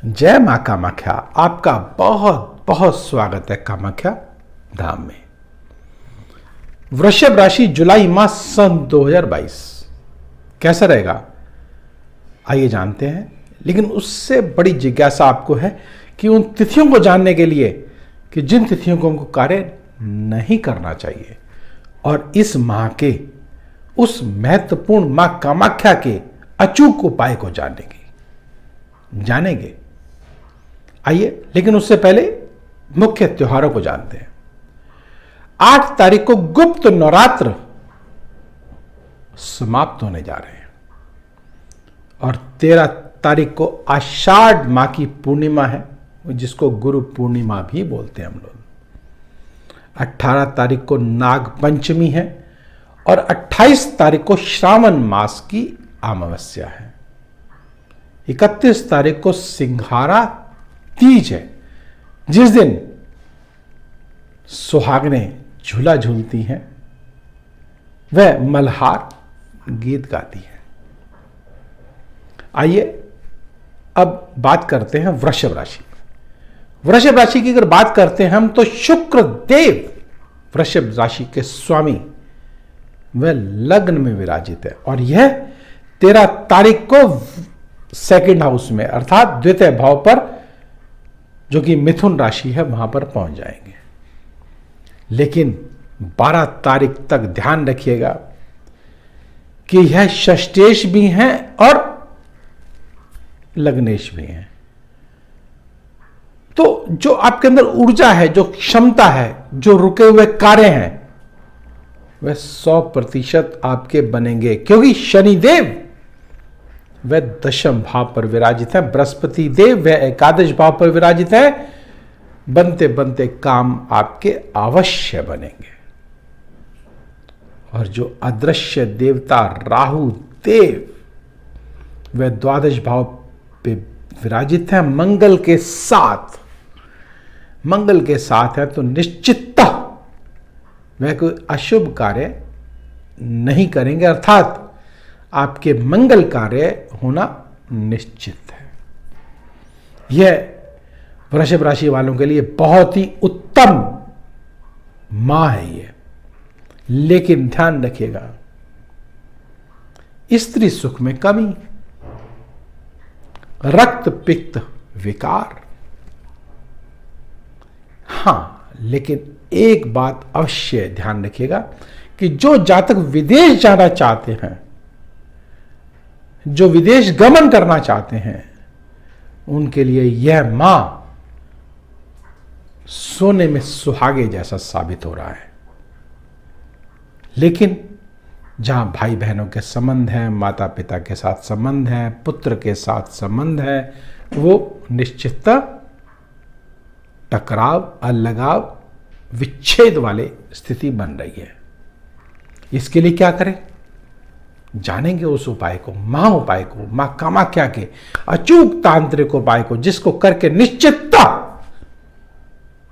जय मां कामाख्या। आपका बहुत बहुत स्वागत है कामाख्या धाम में। वृषभ राशि जुलाई माह सन 2022 कैसा रहेगा आइए जानते हैं। लेकिन उससे बड़ी जिज्ञासा आपको है कि उन तिथियों को जानने के लिए कि जिन तिथियों को हमको कार्य नहीं करना चाहिए और इस माह के उस महत्वपूर्ण मां कामाख्या के अचूक उपाय को जानेंगे। आइए, लेकिन उससे पहले मुख्य त्योहारों को जानते हैं। 8 तारीख को गुप्त नवरात्र समाप्त होने जा रहे हैं और 13 तारीख को आषाढ़ माह की पूर्णिमा है, जिसको गुरु पूर्णिमा भी बोलते हैं हम लोग। 18 तारीख को नाग पंचमी है और 28 तारीख को श्रावण मास की अमावस्या है। 31 तारीख को सिंघारा तीज है, जिस दिन सुहागनें झूला झूलती हैं, वह मल्हार गीत गाती हैं। आइए अब बात करते हैं वृषभ राशि। वृषभ राशि की अगर बात करते हैं हम तो शुक्र देव वृषभ राशि के स्वामी वह लग्न में विराजित है और यह 13 तारीख को सेकंड हाउस में अर्थात द्वितीय भाव पर, जो कि मिथुन राशि है, वहां पर पहुंच जाएंगे। लेकिन 12 तारीख तक ध्यान रखिएगा कि यह षष्ठेश भी हैं और लग्नेश भी हैं। तो जो आपके अंदर ऊर्जा है, जो क्षमता है, जो रुके हुए कार्य हैं, वह 100% आपके बनेंगे, क्योंकि शनिदेव वह दशम भाव पर विराजित है, बृहस्पति देव वह एकादश भाव पर विराजित है। बनते बनते काम आपके अवश्य बनेंगे। और जो अदृश्य देवता राहु देव वह द्वादश भाव पे विराजित है, मंगल के साथ है, तो निश्चितता वह कोई अशुभ कार्य नहीं करेंगे, अर्थात आपके मंगल कार्य होना निश्चित है। यह वृषभ राशि वालों के लिए बहुत ही उत्तम माह है ये। लेकिन ध्यान रखिएगा, स्त्री सुख में कमी, रक्त पित्त विकार। हां, लेकिन एक बात अवश्य ध्यान रखिएगा कि जो जातक विदेश जाना चाहते हैं, जो विदेश गमन करना चाहते हैं, उनके लिए यह माह सोने में सुहागे जैसा साबित हो रहा है। लेकिन जहां भाई बहनों के संबंध हैं, माता पिता के साथ संबंध है, पुत्र के साथ संबंध है, वो निश्चितता टकराव, अलगाव, विच्छेद वाले स्थिति बन रही है। इसके लिए क्या करें, जानेंगे उस उपाय को, मां कामाख्या के अचूक तांत्रिक उपाय को, जिसको करके निश्चितता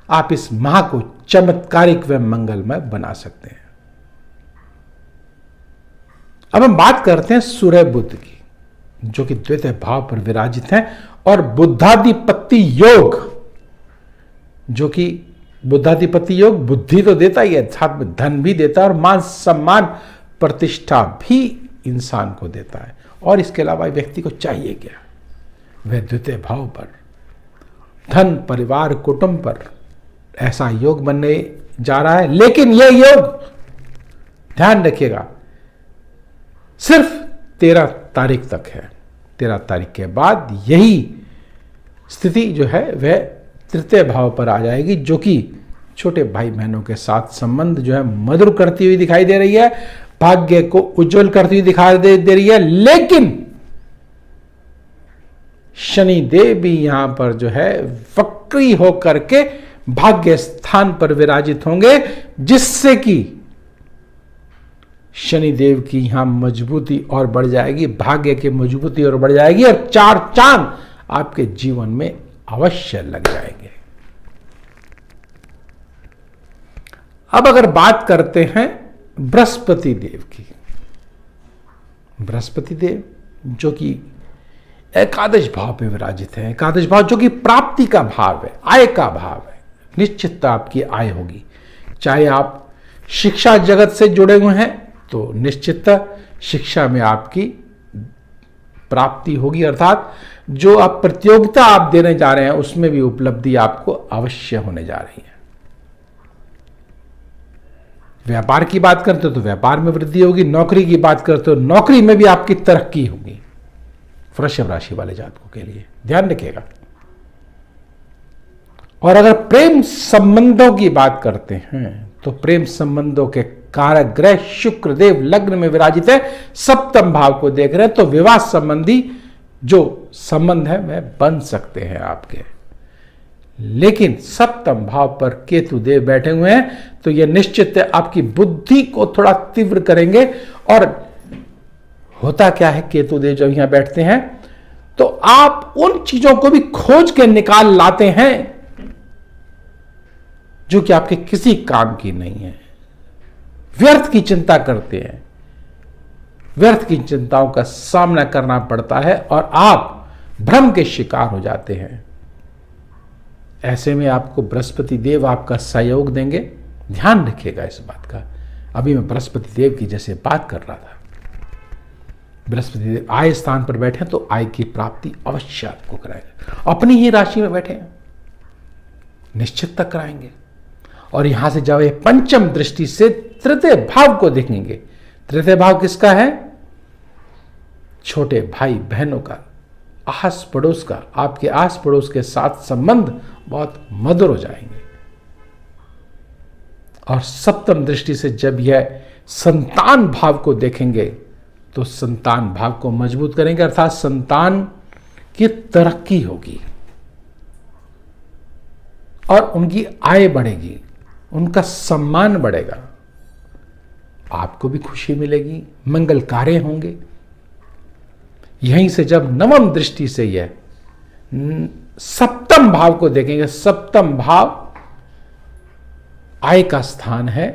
आप इस माह को चमत्कारिक व मंगलमय बना सकते हैं। अब हम बात करते हैं सूर्य बुध की, जो कि द्वितीय भाव पर विराजित हैं और बुद्धाधिपति योग, जो कि बुद्धाधिपति योग बुद्धि तो देता ही है, साथ में धन भी देता है और मान सम्मान प्रतिष्ठा भी इंसान को देता है। और इसके अलावा व्यक्ति को चाहिए क्या, वह द्वितीय भाव पर धन, परिवार, कुटुंब पर ऐसा योग बनने जा रहा है। लेकिन यह योग ध्यान रखिएगा सिर्फ 13 तारीख तक है। 13 तारीख के बाद यही स्थिति जो है वह तृतीय भाव पर आ जाएगी, जो कि छोटे भाई बहनों के साथ संबंध जो है मधुर करती हुई दिखाई दे रही है, भाग्य को उज्जवल करती हुई दिखाई दे रही है। लेकिन शनिदेव भी यहां पर जो है वक्री होकर के भाग्य स्थान पर विराजित होंगे, जिससे कि शनिदेव की यहां मजबूती और बढ़ जाएगी, भाग्य की मजबूती और बढ़ जाएगी और 4 चांद आपके जीवन में अवश्य लग जाएंगे। अब अगर बात करते हैं बृहस्पति देव की, बृहस्पति देव जो कि एकादश भाव पे विराजित है। एकादश भाव जो कि प्राप्ति का भाव है, आय का भाव है। निश्चित आपकी आय होगी। चाहे आप शिक्षा जगत से जुड़े हुए हैं तो निश्चित शिक्षा में आपकी प्राप्ति होगी, अर्थात जो आप प्रतियोगिता आप देने जा रहे हैं उसमें भी उपलब्धि आपको अवश्य होने जा रही है। व्यापार की बात करते हो तो व्यापार में वृद्धि होगी। नौकरी की बात करते हो नौकरी में भी आपकी तरक्की होगी। वृषभ राशि वाले जातकों के लिए ध्यान रखिएगा। और अगर प्रेम संबंधों की बात करते हैं तो प्रेम संबंधों के कारक ग्रह शुक्र देव लग्न में विराजित है, सप्तम भाव को देख रहे हैं, तो विवाह संबंधी जो संबंध है वह बन सकते हैं आपके। लेकिन सप्तम भाव पर केतु देव बैठे हुए हैं तो यह निश्चित है आपकी बुद्धि को थोड़ा तीव्र करेंगे। और होता क्या है, केतु देव जब यहां बैठते हैं तो आप उन चीजों को भी खोज के निकाल लाते हैं जो कि आपके किसी काम की नहीं है। व्यर्थ की चिंता करते हैं, व्यर्थ की चिंताओं का सामना करना पड़ता है और आप भ्रम के शिकार हो जाते हैं। ऐसे में आपको बृहस्पति देव आपका सहयोग देंगे। ध्यान रखिएगा इस बात का। अभी मैं बृहस्पति देव की जैसे बात कर रहा था, बृहस्पति देव आय स्थान पर बैठे तो आय की प्राप्ति अवश्य आपको कराएंगे। अपनी ही राशि में बैठे हैं निश्चित तक कराएंगे। और यहां से जब ये पंचम दृष्टि से तृतीय भाव को देखेंगे, तृतीय भाव किसका है? छोटे भाई बहनों का, आस पड़ोस का, आपके आस पड़ोस के साथ संबंध बहुत मधुर हो जाएंगे। और सप्तम दृष्टि से जब यह संतान भाव को देखेंगे तो संतान भाव को मजबूत करेंगे, अर्थात संतान की तरक्की होगी और उनकी आय बढ़ेगी, उनका सम्मान बढ़ेगा, आपको भी खुशी मिलेगी, मंगल कार्य होंगे। यहीं से जब नवम दृष्टि से यह सप्तम भाव को देखेंगे, सप्तम भाव आय का स्थान है,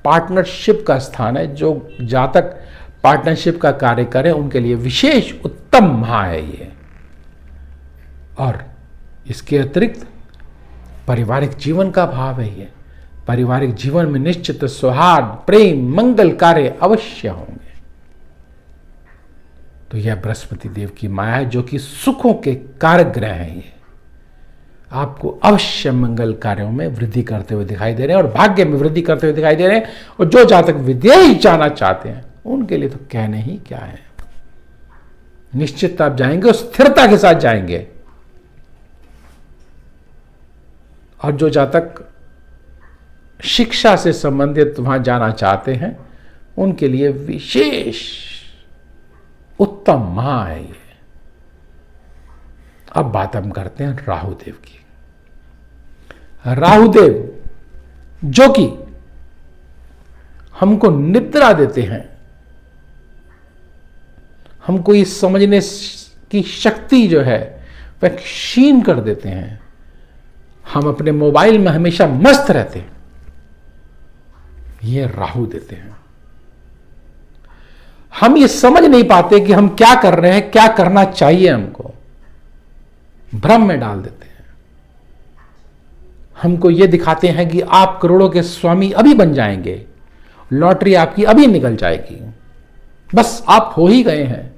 पार्टनरशिप का स्थान है। जो जातक पार्टनरशिप का कार्य करें उनके लिए विशेष उत्तम माह है ये। और इसके अतिरिक्त पारिवारिक जीवन का भाव है ये। पारिवारिक जीवन में निश्चित सौहार्द, प्रेम, मंगल कार्य अवश्य होंगे। तो यह बृहस्पति देव की माया है जो कि सुखों के कारक ग्रह हैं। ये आपको अवश्य मंगल कार्यों में वृद्धि करते हुए दिखाई दे रहे हैं और भाग्य में वृद्धि करते हुए दिखाई दे रहे हैं। और जो जातक विदेश जाना चाहते हैं उनके लिए तो कहने ही क्या है, निश्चित आप जाएंगे और स्थिरता के साथ जाएंगे। और जो जातक शिक्षा से संबंधित वहां जाना चाहते हैं उनके लिए विशेष उत्तम माह है ये। अब बात हम करते हैं राहुदेव की। राहुदेव जो कि हमको निद्रा देते हैं, हमको ये समझने की शक्ति जो है वह क्षीण कर देते हैं। हम अपने मोबाइल में हमेशा मस्त रहते हैं, ये राहु देते हैं। हम ये समझ नहीं पाते कि हम क्या कर रहे हैं, क्या करना चाहिए, हमको भ्रम में डाल देते हैं। हमको ये दिखाते हैं कि आप करोड़ों के स्वामी अभी बन जाएंगे, लॉटरी आपकी अभी निकल जाएगी, बस आप हो ही गए हैं,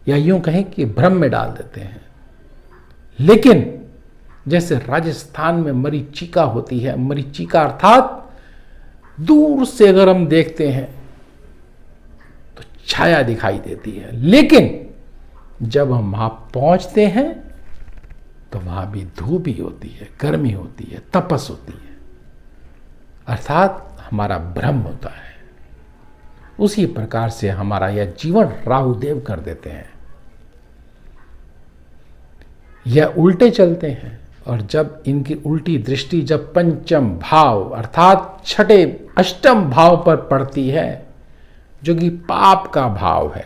या यूं कहें कि भ्रम में डाल देते हैं। लेकिन जैसे राजस्थान में मरीचिका होती है, मरीचिका अर्थात दूर से अगर हम देखते हैं तो छाया दिखाई देती है, लेकिन जब हम वहां पहुंचते हैं तो वहां भी धूप ही होती है, गर्मी होती है, तपस होती है, अर्थात हमारा भ्रम होता है। उसी प्रकार से हमारा यह जीवन राहुदेव कर देते हैं, यह उल्टे चलते हैं। और जब इनकी उल्टी दृष्टि जब पंचम भाव अर्थात छठे अष्टम भाव पर पड़ती है, जो कि पाप का भाव है,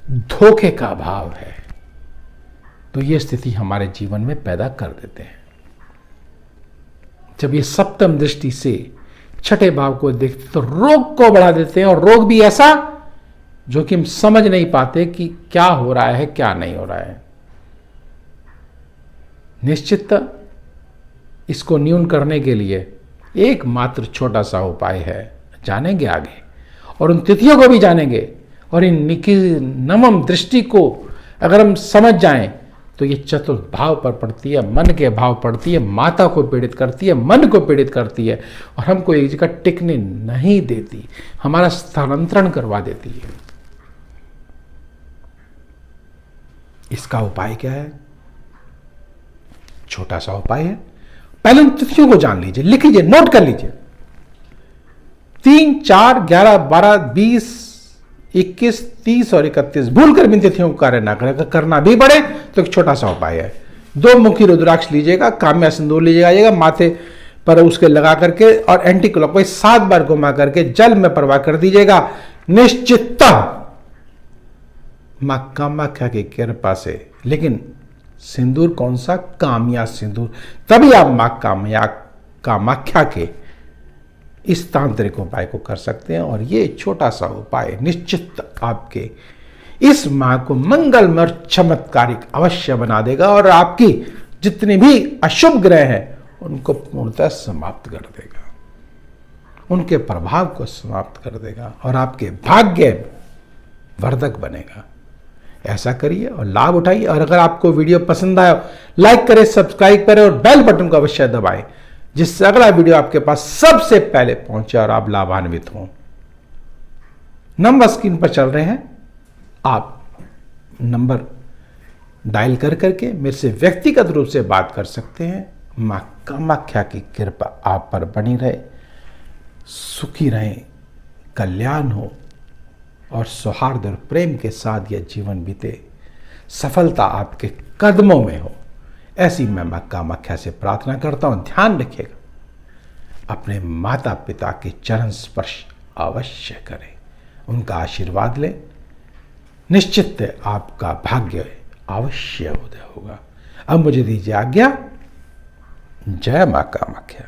धोखे का भाव है, तो यह स्थिति हमारे जीवन में पैदा कर देते हैं। जब ये सप्तम दृष्टि से छठे भाव को देखते तो रोग को बढ़ा देते हैं, और रोग भी ऐसा जो कि हम समझ नहीं पाते कि क्या हो रहा है क्या नहीं हो रहा है। निश्चित इसको न्यून करने के लिए एकमात्र छोटा सा उपाय है, जानेंगे आगे और उन तिथियों को भी जानेंगे, और इन नवम दृष्टि को अगर हम समझ जाएं तो ये चतुर्थ भाव पर पड़ती है, मन के भाव पड़ती है, माता को पीड़ित करती है, मन को पीड़ित करती है, और हमको एक जगह टिकने नहीं देती, हमारा स्थानांतरण करवा देती है। इसका उपाय क्या है? छोटा सा उपाय है। पहले उन तिथियों को जान लीजिए, लिख लीजिए, नोट कर लीजिए। 3, 4, 11, 12, 20, 21, 30 और 31 भूल कर भी तिथियों को कार्य ना करें। करना भी पड़े तो एक छोटा सा उपाय है। 2 मुखी रुद्राक्ष लीजिएगा, काम्या सिंदूर लीजिएगा, माथे पर उसके लगा करके और एंटी क्लॉकवाइज 7 बार घुमा करके जल में प्रवाह कर दीजिएगा। निश्चित मां कामाख्या की कृपा से, लेकिन सिंदूर कौन सा? काम्या सिंदूर। तभी आप मां कामाख्या के इस तांत्रिक उपाय को कर सकते हैं। और ये छोटा सा उपाय निश्चित आपके इस माह को मंगलमय और चमत्कारिक अवश्य बना देगा, और आपकी जितने भी अशुभ ग्रह हैं उनको पूर्णतः समाप्त कर देगा, उनके प्रभाव को समाप्त कर देगा, और आपके भाग्य वर्धक बनेगा। ऐसा करिए और लाभ उठाइए। और अगर आपको वीडियो पसंद आया, लाइक करें, सब्सक्राइब करें और बेल बटन को अवश्य दबाएं, जिससे अगला वीडियो आपके पास सबसे पहले पहुंचे और आप लाभान्वित हों। नंबर स्क्रीन पर चल रहे हैं, आप नंबर डायल कर करके मेरे से व्यक्तिगत रूप से बात कर सकते हैं। मां कामाख्या की कृपा आप पर बनी रहे, सुखी रहें, कल्याण हो और सौहार्द और प्रेम के साथ यह जीवन बीते, सफलता आपके कदमों में हो, ऐसी मैं मां कामाख्या से प्रार्थना करता हूं। ध्यान रखिएगा, अपने माता पिता के चरण स्पर्श अवश्य करें, उनका आशीर्वाद लें, निश्चित आपका भाग्य अवश्य उदय होगा। अब मुझे दीजिए आज्ञा। जय मां कामाख्या।